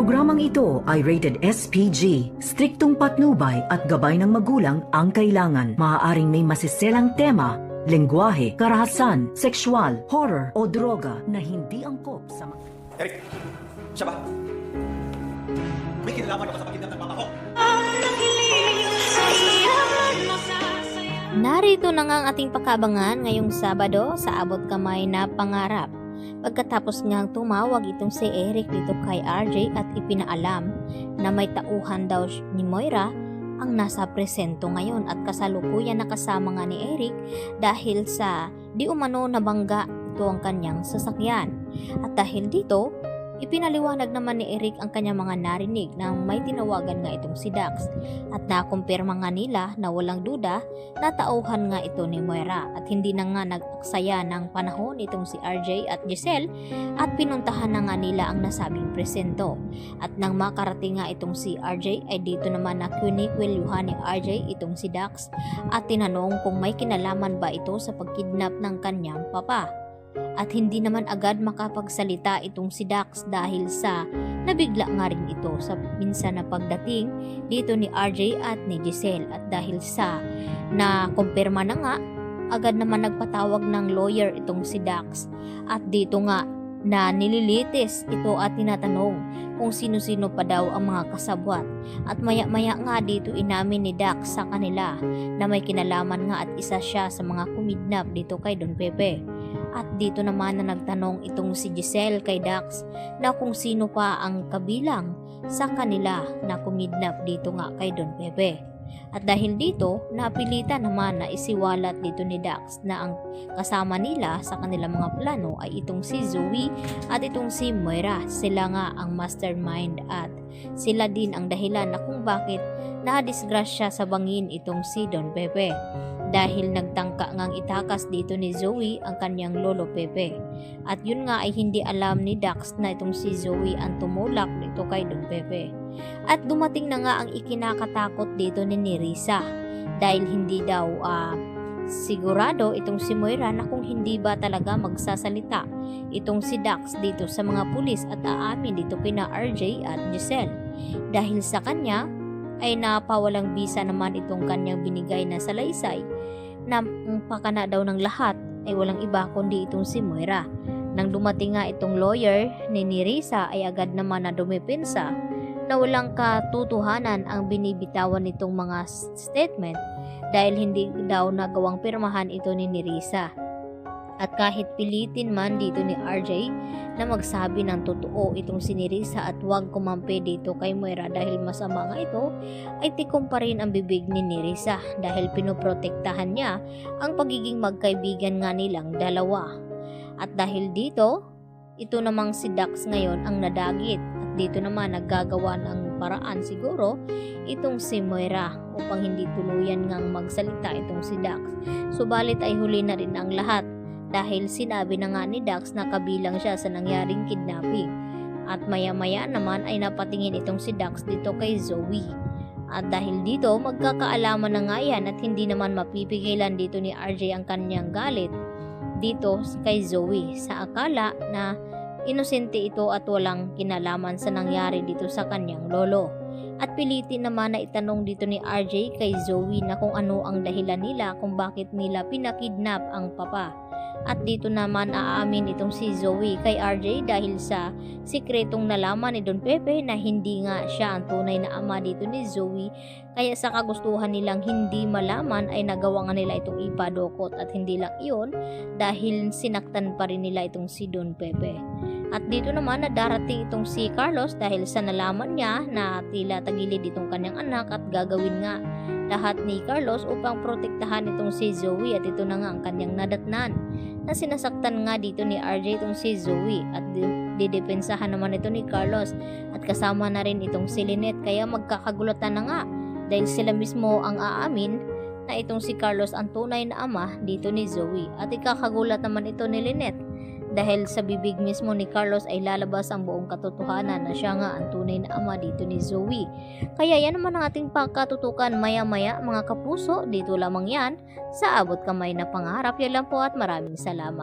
programang ito ay rated SPG. Striktong patnubay at gabay ng magulang ang kailangan. Maaaring may masiselang tema, lengguwahe, karahasan, sexual, horror o droga na hindi angkop sa Eric, siya ba? May kinalaman ako sa pagkidnap ng mama ko. Narito na nga ang ating pakabangan ngayong Sabado sa Abot Kamay na Pangarap. Pagkatapos ngang tumawag itong si Eric dito kay RJ at ipinaalam na may tauhan daw ni Moira ang nasa presento ngayon at kasalukuyan nakasama nga ni Eric dahil sa di umano nabangga ito ang kanyang sasakyan. At dahil dito, ipinaliwanag naman ni Eric ang kanyang mga narinig na may tinawagan nga itong si Dax at nakumpirma nga nila na walang duda na tauhan nga ito ni Moira at hindi na nga nag-aksaya ng panahon itong si RJ at Giselle at pinuntahan na nga nila ang nasabing presento. At nang makarating nga itong si RJ ay dito naman na kwinikwelyuhan ni RJ itong si Dax at tinanong kung may kinalaman ba ito sa pagkidnap ng kanyang papa. At hindi naman agad makapagsalita itong si Dax dahil sa nabigla nga rin ito sa minsan na pagdating dito ni RJ at ni Giselle. At dahil sa nakumpirma na nga, agad naman nagpatawag ng lawyer itong si Dax. At dito nga na nililitis ito at tinatanong kung sino-sino pa daw ang mga kasabwat. At maya-maya nga dito inamin ni Dax sa kanila na may kinalaman nga at isa siya sa mga kumidnap dito kay Don Pepe. At dito naman na nagtanong itong si Giselle kay Dax na kung sino pa ang kabilang sa kanila na kumidnap dito nga kay Don Pepe. At dahil dito, napilitan naman na isiwalat dito ni Dax na ang kasama nila sa kanilang mga plano ay itong si Zoe at itong si Moira. Sila nga ang mastermind at sila din ang dahilan na kung bakit nadisgrasya sa bangin itong si Don Pepe. Dahil nagtangka ngang itakas dito ni Zoe ang kanyang lolo Pepe. At yun nga ay hindi alam ni Dax na itong si Zoe ang tumulak dito kay Don Pepe. At dumating na nga ang ikinakatakot dito ni Nerissa dahil hindi daw sigurado itong si Moira na kung hindi ba talaga magsasalita itong si Dax dito sa mga pulis at aamin dito kina RJ at Giselle. Dahil sa kanya ay napawalang bisa naman itong kanyang binigay na salaysay na pakana daw ng lahat ay walang iba kundi itong si Moira. Nang dumating nga itong lawyer ni Nerissa ay agad naman na dumepensa na walang katotohanan ang binibitawan nitong mga statement dahil hindi daw nagawang pirmahan ito ni Nerissa. At kahit pilitin man dito ni RJ na magsabi ng totoo itong si Nerissa at huwag kumampi dito kay Moira dahil masama nga ito, ay tikom pa rin ang bibig ni Nerissa dahil pinoprotektahan niya ang pagiging magkaibigan nga nilang dalawa. At dahil dito, ito namang si Dax ngayon ang nadagit at dito naman naggagawa ng paraan siguro itong si Moira upang hindi tuluyan ngang magsalita itong si Dax. Subalit ay huli na rin ang lahat dahil sinabi na nga ni Dax na kabilang siya sa nangyaring kidnapping. At maya-maya naman ay napatingin itong si Dax dito kay Zoe. At dahil dito magkakaalaman na nga yan at hindi naman mapipigilan dito ni RJ ang kanyang galit dito kay Zoe sa akala na inosente ito at walang kinalaman sa nangyari dito sa kanyang lolo. At pilitin naman na itanong dito ni RJ kay Zoe na kung ano ang dahilan nila kung bakit nila pinakidnap ang papa. At dito naman aamin itong si Zoe kay RJ dahil sa sikretong nalaman ni Don Pepe na hindi nga siya ang tunay na ama dito ni Zoe. Kaya sa kagustuhan nilang hindi malaman ay nagawa nga nila itong ipadukot at hindi lang iyon dahil sinaktan pa rin nila itong si Don Pepe. At dito naman na darating itong si Carlos dahil sa nalaman niya na tila tagilid itong kanyang anak at gagawin nga lahat ni Carlos upang protektahan itong si Zoe at ito na nga ang kanyang nadatnan na sinasaktan nga dito ni RJ itong si Zoe at didepensahan naman ito ni Carlos at kasama na rin itong si Lynette kaya magkakagulatan na nga dahil sila mismo ang aamin na itong si Carlos ang tunay na ama dito ni Zoe at ikakagulat naman ito ni Lynette dahil sa bibig mismo ni Carlos ay lalabas ang buong katotohanan na siya nga ang tunay na ama dito ni Zoe. Kaya yan naman ang ating pagkatutukan maya-maya mga kapuso, dito lamang yan sa Abot Kamay na Pangarap. Yan lang po at maraming salamat.